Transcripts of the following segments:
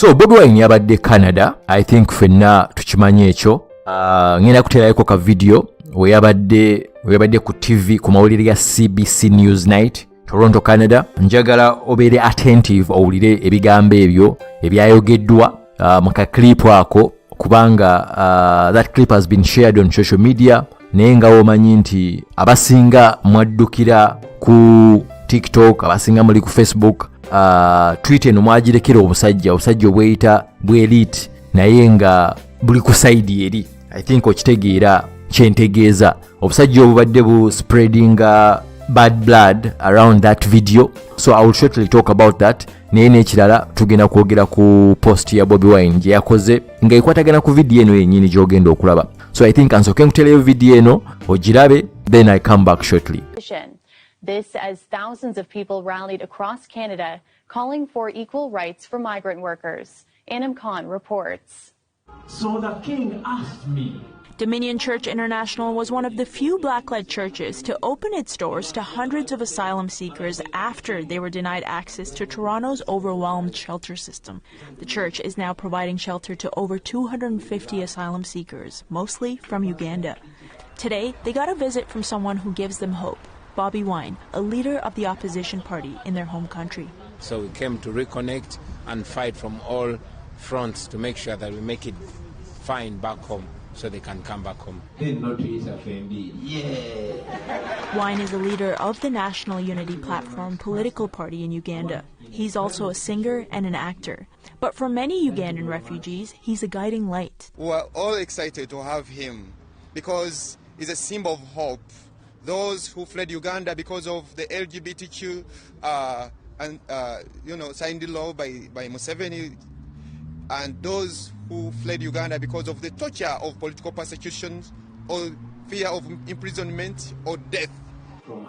So Bobi Wine yabadde Canada, I think fenna tukimanye ekyo. Ngenda kuteerako ka video we yabadde ku TV ku mawulire ya CBC News Night, Toronto, Canada. Njagala obeere attentive owulire ebigambo ebyo ebyayogeddwa mu ka clip ako, kubanga that clip has been shared on social media. Naye nga omanyi nti abasinga mwaddukira ku TikTok, abasinga muli ku Facebook, Twitter no mwagirekera obusajja obweyita bw'elite, naye nga buli ku side eri. I think okitegeera kyentegeeza obusajja obubadde bu spreading bad blood around that video. So I will shortly talk about that. Naye n'ekirala tugenda kwogera ku post ya Bobi Wine gye yakoze nga ekwatagana ku video eno yennyini gy'ogenda okulaba. So I think ansooke nkutereyo video eno ogirabe, then I come back shortly. This as thousands of people rallied across Canada calling for equal rights for migrant workers. Anam Khan reports. So the king asked me. Dominion Church International was one of the few black-led churches to open its doors to hundreds of asylum seekers after they were denied access to Toronto's overwhelmed shelter system. The church is now providing shelter to over 250 asylum seekers, mostly from Uganda. Today, they got a visit from someone who gives them hope. Bobi Wine, a leader of the opposition party in their home country. So we came to reconnect and fight from all fronts to make sure that we make it fine back home so they can come back home. Wine is a leader of the National Unity Platform political party in Uganda. He's also a singer and an actor. But for many Ugandan refugees, he's a guiding light. We're all excited to have him because he's a symbol of hope. Those who fled Uganda because of the LGBTQ signed the law by Museveni, and those who fled Uganda because of the torture of political persecution or fear of imprisonment or death.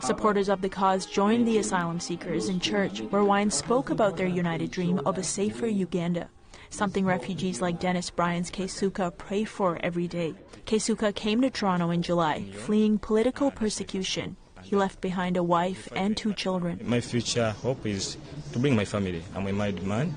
Supporters of the cause joined the asylum seekers in church, where Wine spoke about their united dream of a safer Uganda, something refugees like Dennis Bryan's Kesuka pray for every day. Kesuka came to Toronto in July, fleeing political persecution. He left behind a wife and 2 children. My future hope is to bring my family. I'm a married man,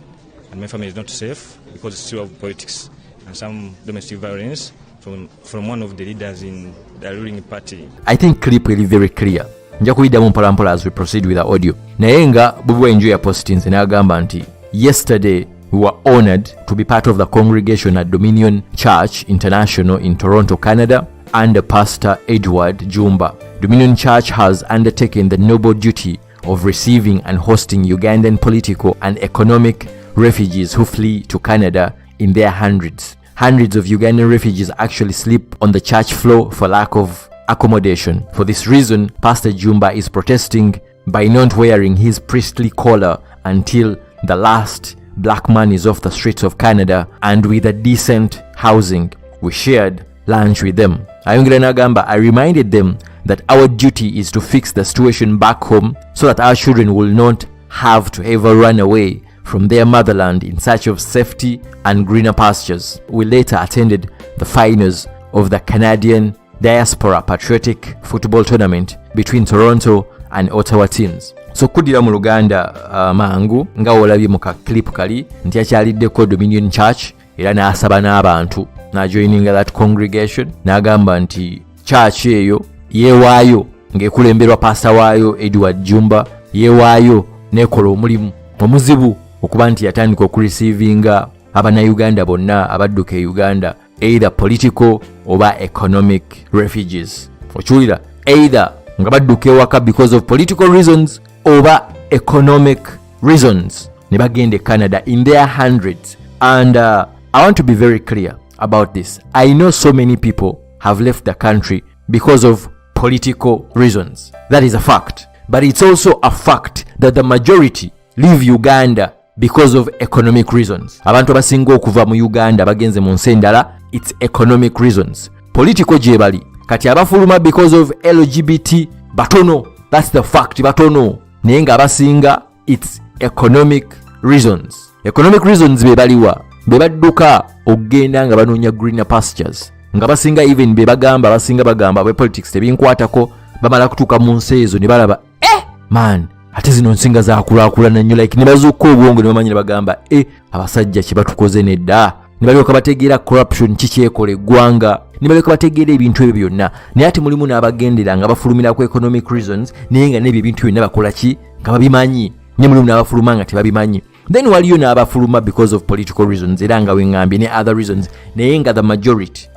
and my family is not safe because it's still of politics and some domestic violence from one of the leaders in the ruling party. I think clip is very clear. Nja kuyiddamu mpolampola as we proceed with the audio. Naye nga Bobi Wine enjoy postings n'agamba nti yesterday we were honored to be part of the congregation at Dominion Church International in Toronto, Canada, under Pastor Edward Jumba. Dominion Church has undertaken the noble duty of receiving and hosting Ugandan political and economic refugees who flee to Canada in their hundreds. Hundreds of Ugandan refugees actually sleep on the church floor for lack of accommodation. For this reason, Pastor Jumba is protesting by not wearing his priestly collar until the last black man is off the streets of Canada and with a decent housing. We shared lunch with them. Ayongera n'agamba, I reminded them that our duty is to fix the situation back home so that our children will not have to ever run away from their motherland in search of safety and greener pastures. We later attended the finals of the Canadian Diaspora Patriotic Football Tournament between Toronto and Ottawa teams. So kudira mu Luganda mangu nga olabye mu ka clip kali nti akyaliddeko Dominion Church era n'asaba n'abantu n'ajoininga that congregation n'agamba nti church eyo yeewaayo ng'ekulemberwa pastor waayo Edward Jumba yeewaayo n'ekola omulimu omuzibu okuba nti yatandika okurecevinga abannayuganda bonna abadduka e Uganda, either political oba economic refugees. Okiwulira, either nga badduka ewaka because of political reasons oba economic reasons ne bagenda Canada in their hundreds. And I want to be very clear about this. I know so many people have left the country because of political reasons. That is a fact. But it's also a fact that the majority leave Uganda because of economic reasons. Abantu abasinga okuva mu Uganda bagenze mu nsi endala, it's economic reasons. Political gye bali kati abafuluma because of LGBT batono. That's the fact, batono. Naye nga abasinga it's economic reasons. Economic reasons be baliwa be badduka okugenda nga banoonya greener pastures. Nga basinga even be bagamba basinga bagamba be politics tebinkwatako bamala kutuuka mu nsi ezo ne balaba man, ate zino nsinga zakulaakulana nnyo like ne bazuuka obwongo ne bamanyi ne bagamba abasajja kye batukoze nedda ne balyoka bategeera corruption kikyekola eggwanga ne balyoka bategeera ebintu ebyo byonna naye ate mulimu n'abagendera nga bafulumira ku economic reasons naye nga n'ebyo ebintu byonna bakola ki nga babimanyi ne mulimu n'abafuluma nga tebabimanyi then waliyo n'abafuluma because of political reasons era nga wengambye ne other reasons naye nga the majority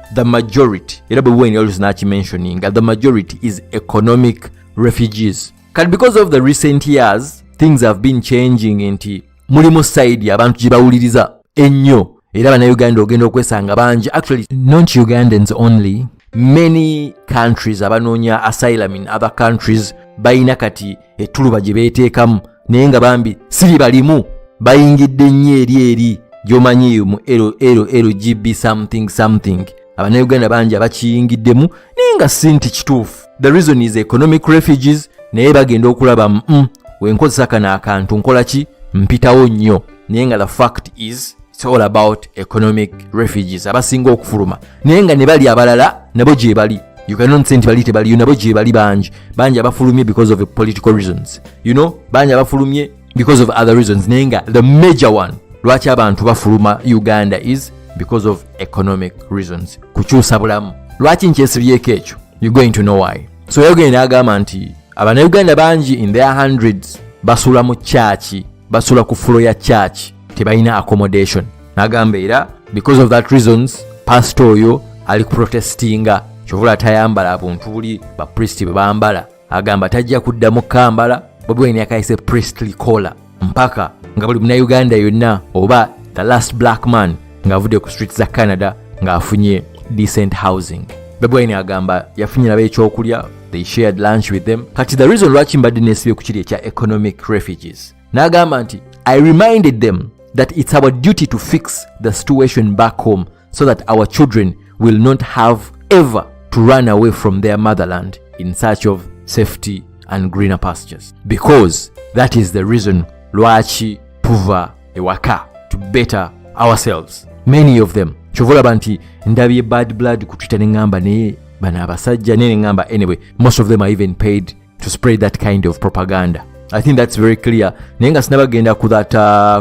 era bwe bweni always nakimentioning the majority is economic refugees. Kati because of the recent years things have been changing nti mulimu side abantu gye bawuliriza ennyo era bannayuganda ogenda okwesanga bangi actually not Ugandans only, many countries abanoonya asylum in other countries bayina kati ettuluba gye beeteekamu naye nga bambi siri balimu bayingidde nnyo eri gyomanyi mu LGB something abannayuganda bangi abakiyingiddemu naye nga si nti kituufu. The reason is economic refugees naye bagenda okulaba wenkozesa kano akantu nkola ki mpitawo nnyo naye nga the fact is it's all about economic refugees abasinga okufuluma naye nga ne bali abalala nabo gye bali you cannot say nti bali tebaliyo nabo gye bali bangi abafulumye because of political reasons bangi abafulumye because of other reasons naye nga the major one lwaki abantu bafuluma Uganda is because of economic reasons kukyusa bulamu. Lwaki nkyesibyeko ekyo you're going to know why. So yogenda agamba nti abannayuganda bangi in their hundreds basula mu church, basula ku floor ya church, tebalina accommodation. Nagamba era because of that reasons pastor oyo ali protestinga kyovula tayambala abuntu buli ba priest bambala agamba tajja kuddamu kambala Bobi Wine yakayise priestly collar mpaka nga buli munnayuganda yonna oba the last black man ng'avudde ku streets za Canada ng'afunye decent housing. Bobi Wine agamba yafunye nabo ekyokulya, they shared lunch with them. Kati the reason lwaki mbadde neesibye ku kiri ekya economic refugees n'agamba nti I reminded them that it's our duty to fix the situation back home so that our children will not have ever to run away from their motherland in search of safety and greener pastures, because that is the reason lwaki tuva ewaka to better ourselves. Many of them kyovulaba nti ndabye bad blood ku Twitter neŋŋamba naye bano abasajja naye neŋŋamba anyway most of them are even paid to spread that kind of propaganda. I think that's very clear. Naye nga sinabagenda ku that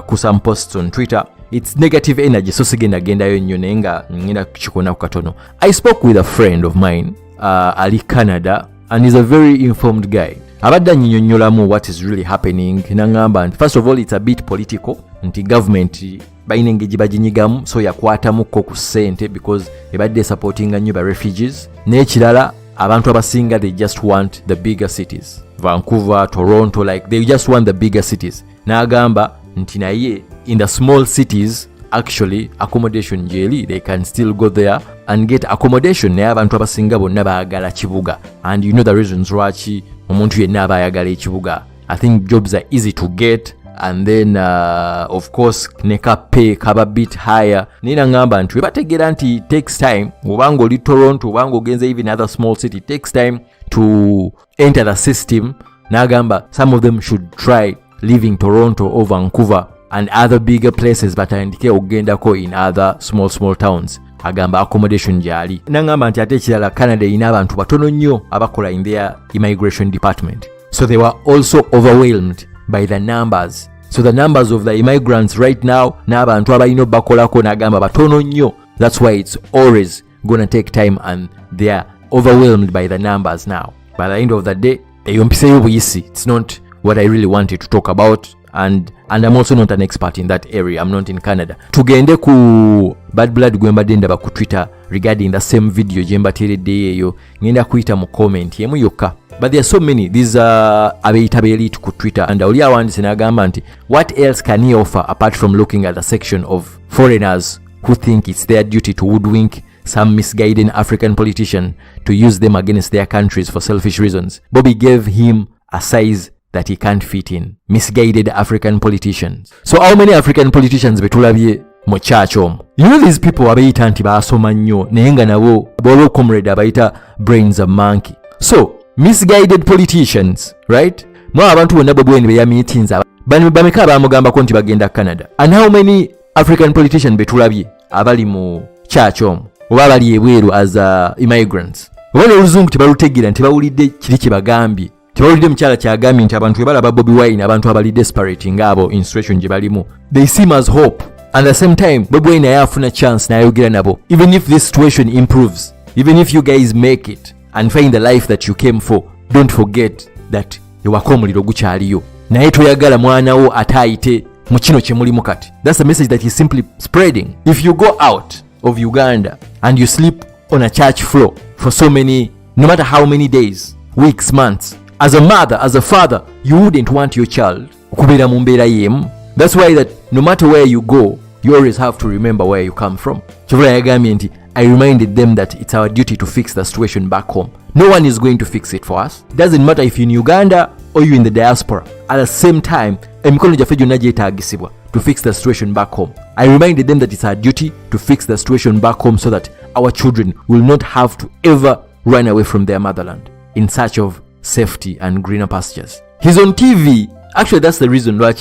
ku some posts on Twitter, it's negative energy so sigenda gendayo nnyo naye nga ngenda kukikona ku katono. I spoke with a friend of mine ali Canada and he's a very informed guy. Abadde annyonnyolamu what is really happening n'aŋŋamba nti first of all it's a bit political nti government balina engeri baginyigamu so yakwatamukko ku ssente because ebadde supportinga nnyo ba refugees. N'ekirala abantu abasinga they just want the bigger cities, Vancouver, Toronto, like they just want the bigger cities. N'agamba nti naye in the small cities actually accommodation jeli they can still go there and get accommodation naye abantu abasinga bonna baagala kibuga and you know the reasons lwaki omuntu yenna aba ayagala ekibuga. I think jobs are easy to get and then of course neka pay kaba bit higher. Nina ngamba nti webategeera nti takes time obanga oli Toronto obanga ogenze even other small city takes time to enter the system. Nagamba some of them should try living Toronto or Vancouver and other bigger places batandike ogendako in other small towns. Agamba accommodation jali. Nangamba nti ate ekirala Canada ina abantu batono nnyo abakola in their immigration department, so they were also overwhelmed by the numbers. So the numbers of the immigrants right now n'abantu abalina bakolako nagamba batono nnyo. That's why it's always gonna take time and they are overwhelmed by the numbers now. By the end of the day eyompiseyo buyisi. It's not what I really wanted to talk about and I'm also not an expert in that area. I'm not in Canada. Tugende ku bad blood gwembadde ndaba ku Twitter regarding the same video jembateredde eyo ngenda kuyita mu comment yemu yokka. But there are so many. These are abeyitabeeli ku Twitter and oli awandise n'agamba nti what else can he offer apart from looking at the section of foreigners who think it's their duty to hoodwink some misguided African politician to use them against their countries for selfish reasons. Bobi gave him a size that he can't fit in. Misguided African politicians. So how many African politicians betulabye mu church omwo? You know these people abayita nti baasoma nnyo naye nga nabo bolo comrade abayita brains a monkey. So misguided politicians, right? Mwa abantu bonna Bobi Wine beya meetings bameka abamugambako nti bagenda Canada. And how many African politicians betulabye abali mu church omwo oba abali ebweru as immigrants? Wale oluzungu tebalutegeera nti bawulidde kiri kye bagambye tebawulidde mukyala kyagambye nti abantu webalaba Bobi Wine abantu abali desperate ngaabo in situation gye balimu they seem as hope. And at the same time Bobi Wine naye afuna chance n'ayogera nabo even if this situation improves, even if you guys make it and find the life that you came for, don't forget that ewaka omuliro gukyaliyo naye toyagala mwana wo atayite mu kino kye mulimu kati. That's the message that he's simply spreading. If you go out of Uganda and you sleep on a church floor for so many, no matter how many days, weeks, months, as a mother, as a father, you wouldn't want your child okubeera mu mbeera yemu. That's why that no matter where you go, you always have to remember where you come from. Kyovula yagambye nti I reminded them that it's our duty to fix the situation back home. No one is going to fix it for us. It doesn't matter if you're in Uganda or you're in the diaspora. At the same time, emikono gyaffe gyonna gyetaagisibwa to fix the situation back home. I reminded them that it's our duty to fix the situation back home so that our children will not have to ever run away from their motherland in search of safety and greener pastures. He's on TV. Actually, that's the reason why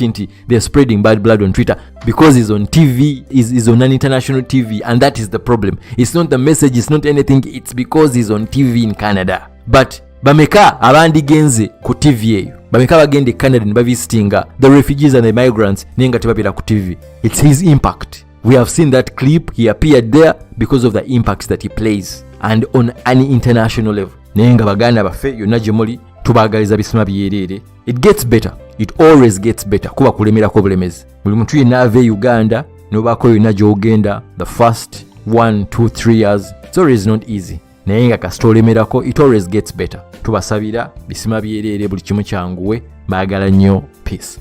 they're spreading bad blood on Twitter, because he's on TV, he's on an international TV, and that is the problem. It's not the message, it's not anything, it's because he's on TV in Canada. But bameka abandigenze ku TV eyo, bameka bagende Canada ne bavisitinga the refugees and the migrants nenga tebabira ku TV. It's his impact. We have seen that clip. He appeared there because of the impact that he plays and on an international level. Nenga baganda baffe yonna gye muli tubagaliza bisima byerere. It gets better. It always gets better. Kuba kulemerako bulemezi. Buli muntu yenna ave Uganda nobako yonna gy'ogenda the first 1, 2, 3 years, it's always not easy. Naye nga kasita olemerako, it always gets better. Tubasabira bisima byerere buli kimu kyanguwe. Baagala nnyo. Peace.